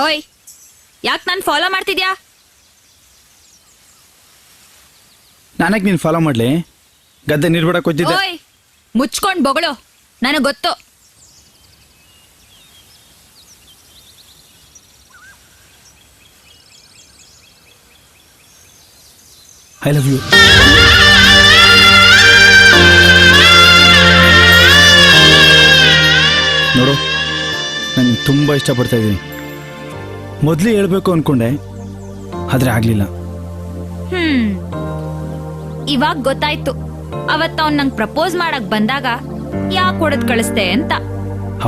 ಓಯ್, ಯಾಕೆ ನಾನು ಫಾಲೋ ಮಾಡ್ತಿದ್ಯಾ? ನಾನಕ್ಕೆ ನೀನು ಫಾಲೋ ಮಾಡ್ಲಿ? ಗದ್ದೆ ನೀರು ಬಿಡಕ್ಕೆ ಹೋಗಿದ್ದೆ. ಓಯ್, ಮುಚ್ಕೊಂಡು ಬೊಗಳು, ನನಗೆ ಗೊತ್ತು. I love you. ನೋಡು, ನಾನು ತುಂಬ ಇಷ್ಟಪಡ್ತಾ ಇದ್ದೀನಿ. ಮೊದಲೇ ಹೇಳ್ಬೇಕು ಅನ್ಕೊಂಡೆ, ಆದ್ರೆ ಆಗ್ಲಿಲ್ಲ. ಇವಾಗ ಗೊತ್ತಾಯ್ತು, ಅವತ್ತು ಅವ್ನು ನಂಗೆ ಪ್ರಪೋಸ್ ಮಾಡಕ್ ಬಂದಾಗ ಯಾಕೆ ಹೊಡೆದ್ ಕಳಿಸ್ದೆ ಅಂತ.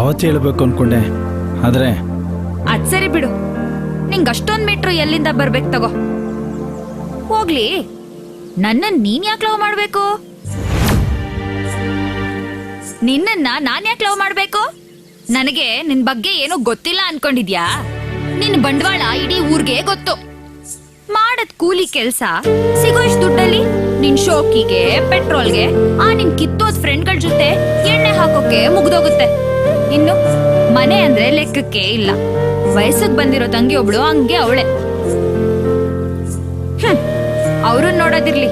ಅವತ್ತೇ ಹೇಳ್ಬೇಕು ಅನ್ಕೊಂಡೆ, ಆದ್ರೆ ಅದ್ ಸರಿ ಬಿಡು. ನಿಂಗೆ ಅಷ್ಟೊಂದ್ ಮೀಟ್ರು ಎಲ್ಲಿಂದ ಬರ್ಬೇಕು ತಗೋ. ಹೋಗ್ಲಿ, ನನ್ನ ನೀನ್ ಯಾಕೆ ಲವ್ ಮಾಡ್ಬೇಕು? ನಿನ್ನನ್ನ ನಾನ್ ಯಾಕೆ ಲವ್ ಮಾಡ್ಬೇಕು? ನನಗೆ ನಿನ್ ಬಗ್ಗೆ ಏನೂ ಗೊತ್ತಿಲ್ಲ ಅನ್ಕೊಂಡಿದ್ಯಾ? ನಿನ್ ಬಂಡವಾಳ ಇಡೀ ಊರ್ಗೆ ಗೊತ್ತು. ಮಾಡದ್ ಕೂಲಿ ಕೆಲ್ಸ ಸಿಗೋ ಇಷ್ಟು ದುಡ್ಡಲ್ಲಿ ನಿನ್ ಶೋಕಿಗೆ, ಪೆಟ್ರೋಲ್ಗೆ, ನಿನ್ ಕಿತ್ತೋದ್ ಫ್ರೆಂಡ್ಗಳ ಜೊತೆ ಎಣ್ಣೆ ಹಾಕೋಕೆ ಮುಗ್ದೋಗುತ್ತೆ. ಇನ್ನು ಮನೆ ಅಂದ್ರೆ ಲೆಕ್ಕಕ್ಕೆ ಇಲ್ಲ. ವಯಸ್ಸಿಗೆ ಬಂದಿರೋ ತಂಗಿ ಒಬ್ಳು ಹಂಗೆ ಅವಳೆ. ಅವ್ರನ್ನ ನೋಡೋದಿರ್ಲಿ,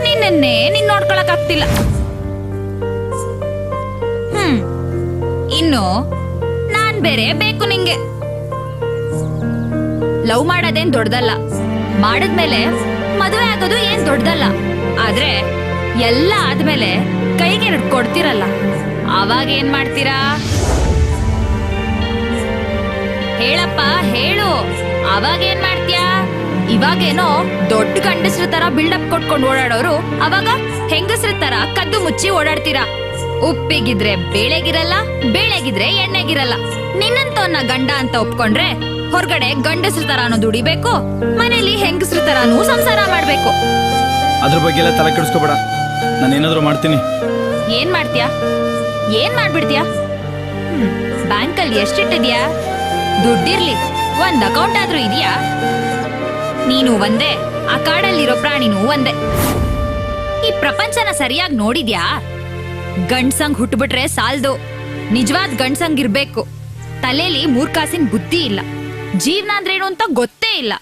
ನಿನ್ನನ್ನೇ ನೀನ್ ನೋಡ್ಕೊಳಕ್ ಆಗ್ತಿಲ್ಲ. ಇನ್ನು ನಾನ್ ಬೇರೆ ಬೇಕು ನಿಂಗೆ. ಲವ್ ಮಾಡೋದೇನ್ ದೊಡ್ಡದಲ್ಲ, ಮಾಡದ್ಮೇಲೆ ಮದುವೆ ಆಗೋದು ಏನ್ ದೊಡ್ಡದಲ್ಲ. ಆದ್ರೆ ಎಲ್ಲ ಆದ್ಮೇಲೆ ಕೈಗೆ ಎರಡು ಕೊಡ್ತಿರಲ್ಲ, ಅವಾಗ ಏನ್ ಮಾಡ್ತೀರಾ? ಹೇಳಪ್ಪ ಹೇಳು, ಅವಾಗ ಏನ್ ಮಾಡ್ತೀಯಾ? ಇವಾಗೇನೋ ದೊಡ್ಡ ಗಂಡಸ್ರ ತರ ಬಿಲ್ಡಪ್ ಕೊಟ್ಕೊಂಡು ಓಡಾಡೋರು ಅವಾಗ ಹೆಂಗಸ್ರ ತರ ಕದ್ದು ಮುಚ್ಚಿ ಓಡಾಡ್ತೀರಾ. ಉಪ್ಪಿಗಿದ್ರೆ ಬೇಳೆಗಿರಲ್ಲ, ಬೇಳೆಗಿದ್ರೆ ಎಣ್ಣೆಗಿರಲ್ಲ. ನಿನ್ನಂತವನ್ನ ಗಂಡ ಅಂತ ಒಪ್ಕೊಂಡ್ರೆ ಹೊರಗಡೆ ಗಂಡಸ್ರ ತರಾನು ದುಡಿಬೇಕು, ಮನೇಲಿ ಹೆಂಗಸ್ರ ತರಾನು ಸಂಸಾರ ಮಾಡ್ಬೇಕು. ಅದ್ರ ಬಗ್ಗೆ ಎಲ್ಲ ತಲೆ ಕೆಡಿಸ್ಕೋಬೇಡ, ನಾನು ಏನಾದ್ರು ಮಾಡ್ತೀನಿ. ಏನ್ ಮಾಡ್ತೀಯಾ? ಏನ್ ಮಾಡ್ಬಿಡ್ತೀಯಾ? ಬ್ಯಾಂಕಲ್ಲಿ ಎಷ್ಟಿಟ್ಟಿದ್ಯಾ? ದುಡ್ಡಿರ್ಲಿ, ಒಂದ್ ಅಕೌಂಟ್ ಆದ್ರೂ ಇದೆಯಾ? ನೀನು ಒಂದೇ, ಆ ಕಾಡಲ್ಲಿರೋ ಪ್ರಾಣಿನೂ ಒಂದೇ. ಈ ಪ್ರಪಂಚನ ಸರಿಯಾಗಿ ನೋಡಿದ್ಯಾ? ಗಂಡ್ಸಂಗ್ ಹುಟ್ಟುಬಿಟ್ರೆ ಸಾಲ್ದು, ನಿಜವಾದ ಗಂಡ್ಸಂಗ್ ಇರ್ಬೇಕು. ತಲೆಲಿ ಮೂರ್ಖಾಸಿನ ಬುದ್ಧಿ ಇಲ್ಲ, ಜೀವನ ಅಂದ್ರೇನು ಅಂತ ಗೊತ್ತೇ ಇಲ್ಲ.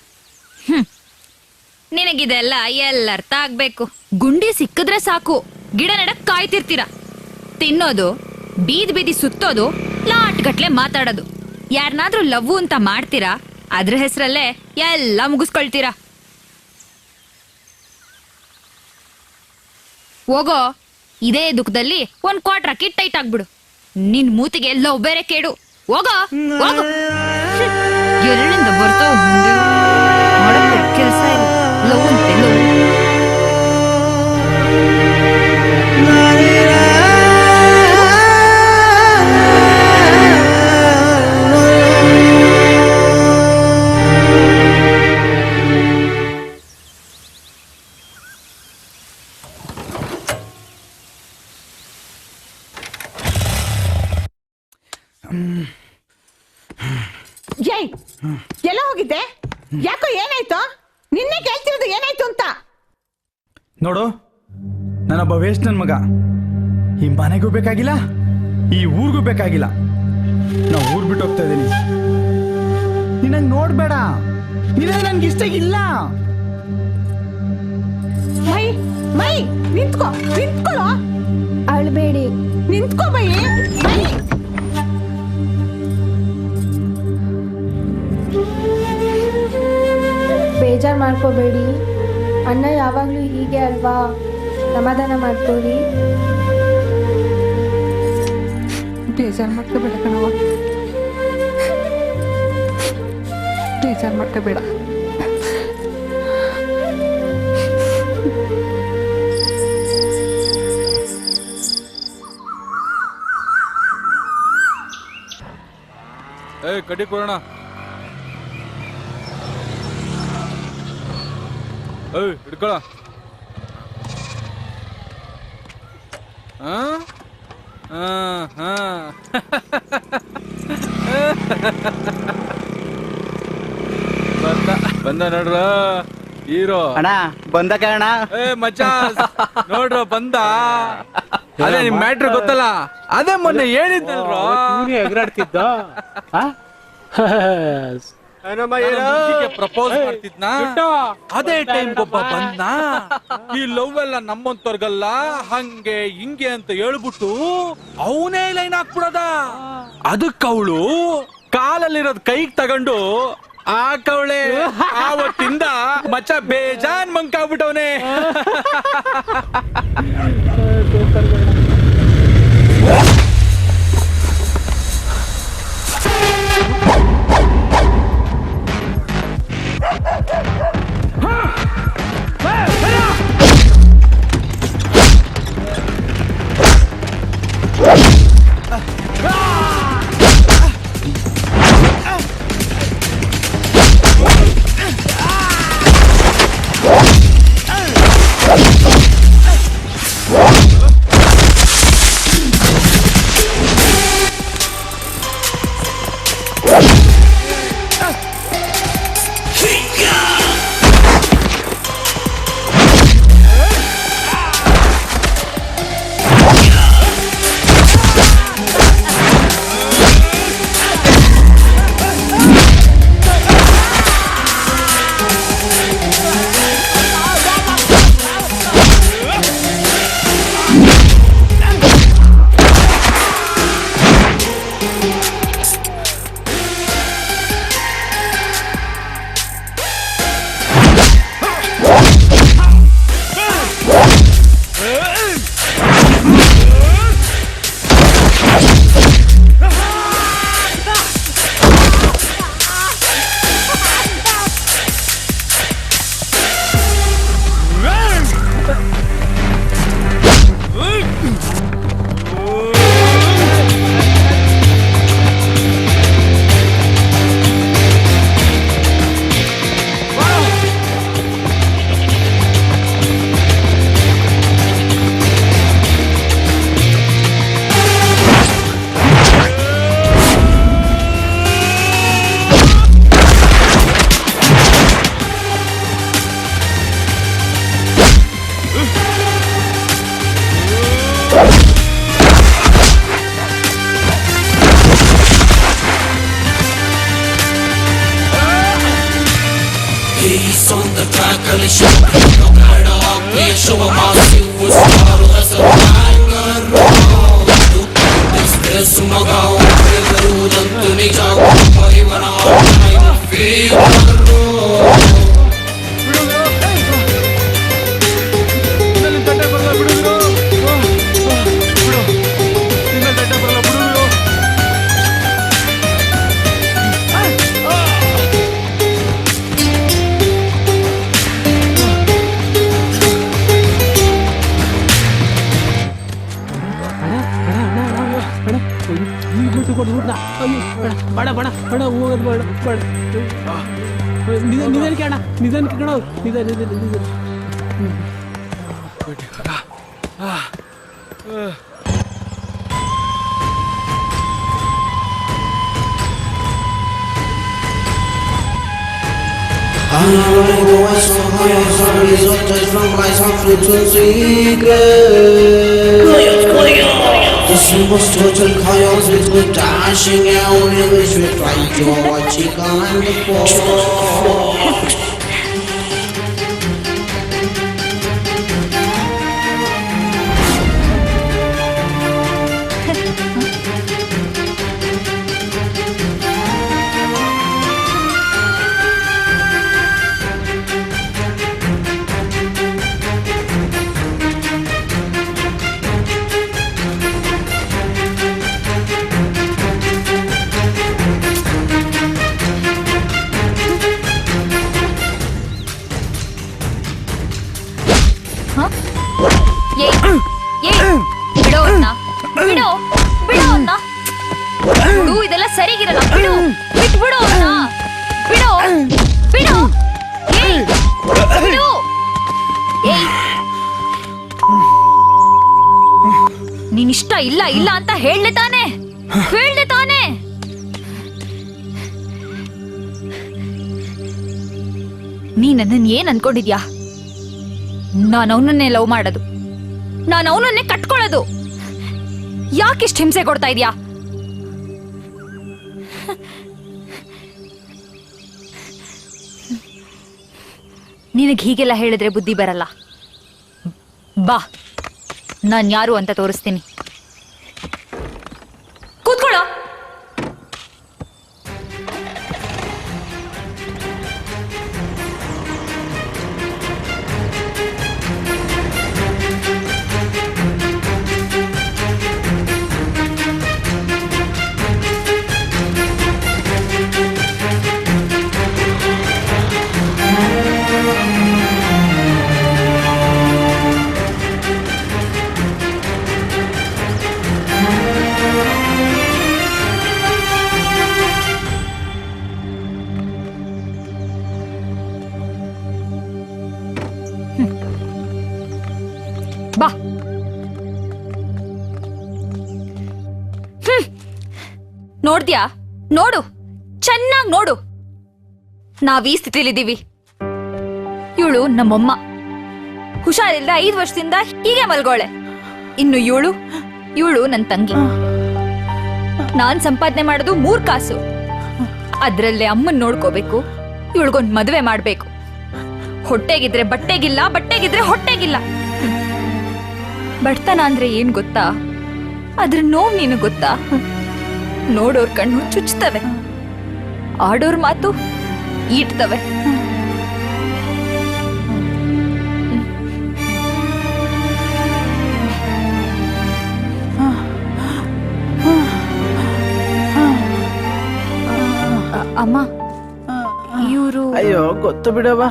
ನಿನಗಿದೆಲ್ಲ ಎಲ್ಲರ್ಥ ಆಗ್ಬೇಕು. ಗುಂಡಿ ಸಿಕ್ಕಿದ್ರೆ ಸಾಕು, ಗಿಡ ನೆಡಕ್ ಕಾಯ್ತಿರ್ತೀರ. ತಿನ್ನೋದು, ಬೀದಿ ಬೀದಿ ಸುತ್ತೋದು, ಲಾಟ್ಗಟ್ಲೆ ಮಾತಾಡೋದು. ಯಾರನ್ನಾದ್ರೂ ಲವ್ ಅಂತ ಮಾಡ್ತೀರಾ, ಅದ್ರ ಹೆಸರಲ್ಲೇ ಎಲ್ಲ ಮುಗಿಸ್ಕೊಳ್ತೀರಾ. ಹೋಗೋ, ಇದೇ ದುಃಖದಲ್ಲಿ ಒಂದ್ ಕ್ವಾರ್ಟರ್ ಅಕ್ಕಿ ಟೈಟ್ ಆಗ್ಬಿಡು. ನಿನ್ ಮೂತಿಗೆ ಲವ್ ಬೇರೆ ಕೇಡು. ಹೋಗೋ ಹೋಗೋ. ಎಲ್ಲಿಂದ ಬರ್ತಾವ ಕೆಲಸ ಇಲ್ಲ. ಲವ್ ಅಂತೆ ಲವ್. ಜೈ, ಎಲ್ಲ ಹೋಗಿದ್ದೆ? ಯಾಕೋ ಏನಾಯ್ತು? ನಿನ್ನೆ ಕೇಳ್ತಿರೋದು ಏನಾಯ್ತು ಅಂತ. ನೋಡು, ನಾನೊಬ್ಬ ವೇಸ್ಟ್ ನನ್ ಮಗ. ಈ ಮನೆಗೂ ಬೇಕಾಗಿಲ್ಲ, ಈ ಊರಿಗೂ ಬೇಕಾಗಿಲ್ಲ. ನಾ ಊರ್ ಬಿಟ್ಟು ಹೋಗ್ತಾ ಇದ್ದೀನಿ. ನಿನ್ನ ನೋಡ್ಬೇಡ, ನಿನ್ನ ನನ್ಗೆ ಇಷ್ಟ ಇಲ್ಲ. ಮೈ ಮೈ ನಿಂತ್ಕೋ, ನಿಂತ್ಕೊಳ್ಳೋ. ಅಳ್ಬೇಡಿ, ನಿಂತ್ಕೋ ಮೈ. ಮೈ ಬೇಜಾರು ಮಾಡ್ಕೋಬೇಡಿ. ಅಣ್ಣ ಯಾವಾಗಲೂ ಹೀಗೆ ಅಲ್ವಾ, ಸಮಾಧಾನ ಮಾಡ್ಕೊಳ್ಳಿ. ಬೇಜಾರು ಮಾಡ್ಕೋಬೇಡ ಕಣವ, ಬೇಜಾರು ಮಾಡ್ಕೋಬೇಡ. ಕಡ್ಡಿ ಕೊಡೋಣ. ಹಿಡ್ಕೊಳ. ಬಂದ ನೋಡ್ರ ಹೀರೋ. ಅಣ್ಣ ಬಂದ ಕಾರಣ. ಮಚ್ಚ ನೋಡ್ರ ಬಂದ. ಅದೇ ನಿಮ್ ಮ್ಯಾಟ್ರ್ ಗೊತ್ತಲ್ಲ, ಅದೇ ಮೊನ್ನೆ ಹೇಳಿದ್ದಲ್ರ. ಎಗರಾಡ್ತಿದ್ದ. ಪ್ರಪೋಸ್ ಮಾಡ್ತಿದ್ನಾ ಅದೇ ಟೈಮ್ ಒಬ್ಬ ಬಂದ ಈ ಲವ್ ಎಲ್ಲ ನಮ್ಮಂತವ್ರಿಗಲ್ಲ ಹಂಗೆ ಹಿಂಗೆ ಅಂತ ಹೇಳ್ಬಿಟ್ಟು ಅವನೇ ಲೈನ್ ಹಾಕ್ಬಿಡದ ಅದಕ್ಕೆ ಅವಳು ಕಾಲಲ್ಲಿರೋದ್ ಕೈಗೆ ತಗೊಂಡು ಆಕವಳೆ ಆವತ್ತಿಂದ ಮಚ್ಚ ಬೇಜಾನ್ ಮಂಕಾಗ್ಬಿಟ್ಟವನೇ. He's on the track, Ali show no kind of play, show a massive star as a tiger. This sumagao, everyone to me, I feel. ಬಡ ಬಡ ಬಡ ಹೋಗೋದು ಬೇಡ ಬೇಡ ನಿಧಾನಕ್ಕೆ ಅಣ್ಣ ನಿಧಾನಕ್ಕೆ ಕಣ ನಿಧಾನ The simple total chaos with good dashing out in which we try to watch it on the floor. ಇದೆಲ್ಲ ಸರಿಗಿರಲ್ಲ. ಬಿಡು ಬಿಟ್ಬಿಡು ಅವ್ನ. ಬಿಡು ಬಿಡು. ಏಯ್ ಬಿಡು. ಏಯ್ ನೀನಿಷ್ಟ ಇಲ್ಲ ಇಲ್ಲ ಅಂತ ಹೇಳ್ದೆ ತಾನೆ ಹೇಳ್ದೆ ತಾನೆ. ನೀ ನನ್ನನ್ನು ಏನ್ ಅನ್ಕೊಂಡಿದ್ಯಾ? ನಾನು ಅವನನ್ನೇ ಲವ್ ಮಾಡೋದು, ನಾನು ಅವನನ್ನೇ ಕಟ್ಕೊಳ್ಳೋದು. ಯಾಕಿಷ್ಟು ಹಿಂಸೆ ಕೊಡ್ತಾ ಇದ್ಯಾ? ನಿನಗೆ ಹೀಗೆಲ್ಲ ಹೇಳಿದ್ರೆ ಬುದ್ಧಿ ಬರಲ್ಲ. ಬಾ, ನಾನು ಯಾರು ಅಂತ ತೋರಿಸ್ತೀನಿ. ಕೂತ್ಕೊಳ್ಳೋ. ಬಾ. ನೋಡ್ದ್ಯಾ? ನೋಡು, ಚೆನ್ನಾಗಿ ನೋಡು. ನಾವ್ ಈ ಸ್ಥಿತಿಲಿದ್ದೀವಿ. ಇವಳು ನಮ್ಮಮ್ಮ. ಹುಷಾರಿಲ್ದ 5 ವರ್ಷದಿಂದ ಹೀಗೆ ಮಲ್ಗೋಳೆ. ಇನ್ನು ಇವಳು ನನ್ನ ತಂಗಿ. ನಾನ್ ಸಂಪಾದನೆ ಮಾಡೋದು 3 ಕಾಸು. ಅದ್ರಲ್ಲೇ ಅಮ್ಮನ್ ನೋಡ್ಕೋಬೇಕು. ಇವಳಿಗೊಂದ್ ಮದುವೆ ಮಾಡ್ಬೇಕು. ಹೊಟ್ಟೆಗಿದ್ರೆ ಬಟ್ಟೆಗಿಲ್ಲ, ಬಟ್ಟೆಗಿದ್ರೆ ಹೊಟ್ಟೆಗಿಲ್ಲ. ಬಡತನ ಅಂದ್ರೆ ಏನ್ ಗೊತ್ತಾ? ಅದ್ರ ನೋವು ನೀನು ಗೊತ್ತಾ? ನೋಡೋರ್ ಕಣ್ಣು ಚುಚ್ತವೆ, ಆಡೋರ್ ಮಾತು ಈಟ್ತವೆ. ಅಮ್ಮ, ಇವರು ಅಯ್ಯೋ ಗೊತ್ತು ಬಿಡವ.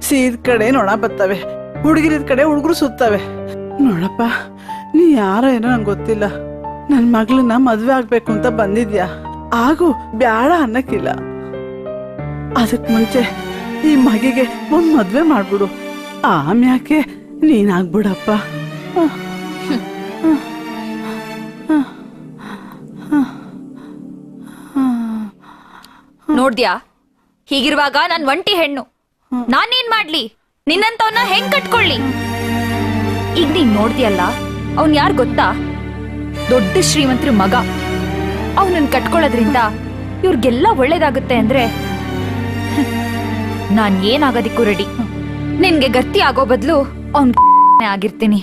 ಸೀದ್ ಕಡೆ ನೊಣ ಬರ್ತವೆ, ಹುಡುಗಿರಿದ ಕಡೆ ಹುಡುಗರು ಸುತ್ತವೆ. ನೋಡಪ್ಪ, ನೀ ಯಾರೋ ಏನೋ ನಂಗೆ ಗೊತ್ತಿಲ್ಲ. ನನ್ ಮಗಳನ್ನ ಮದ್ವೆ ಆಗ್ಬೇಕು ಅಂತ ಬಂದಿದ್ಯಾ? ಆಗು, ಬ್ಯಾಡ ಅನ್ನಕ್ಕಿಲ್ಲ. ಅದಕ್ ಮುಂಚೆ ಈ ಮಗಿಗೆ ಒಂದ್ ಮದ್ವೆ ಮಾಡ್ಬಿಡು. ಆಮ್ಯಾಕೆ ನೀನಾಗ್ಬಿಡಪ್ಪ. ನೋಡ್ದ್ಯಾ? ಹೀಗಿರುವಾಗ ನಾನ್ ಒಂಟಿ ಹೆಣ್ಣು. ನಾನೇನ್ ಮಾಡ್ಲಿ? ನಿನ್ನಂತವನ್ನ ಹೆಂಗ್ ಕಟ್ಕೊಳ್ಳಿ? ಈಗ ನೀನ್ ನೋಡ್ದ್ಯಲ್ಲ, ಅವ್ನ್ ಯಾರ್ ಗೊತ್ತಾ? ದೊಡ್ಡ ಶ್ರೀಮಂತರ ಮಗ. ಅವನನ್ನ ಕಟ್ಕೊಳ್ಳೋದ್ರಿಂದ ಇವ್ರಿಗೆಲ್ಲ ಒಳ್ಳೇದಾಗುತ್ತೆ ಅಂದ್ರೆ ನಾನ್ ಏನಾಗೋದಿಕ್ಕೂ ರೆಡಿ. ನಿನ್ಗೆ ಗಟ್ಟಿ ಆಗೋ ಬದಲು ಅವ್ನ್ ಆಗಿರ್ತೀನಿ.